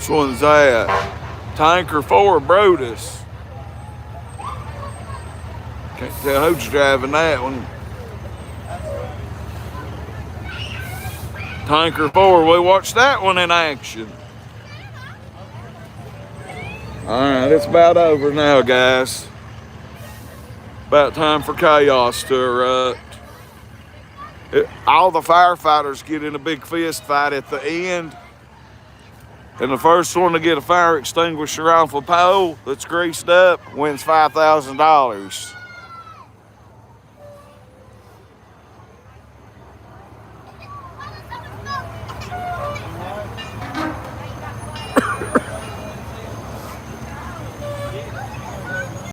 Which one's that? Tanker 4 Brodus. Can't tell who's driving that one. Tanker 4, we watched that one in action. All right, it's about over now, guys. About time for chaos to erupt. All the firefighters get in a big fist fight at the end. And the first one to get a fire extinguisher off a pole that's greased up wins $5,000.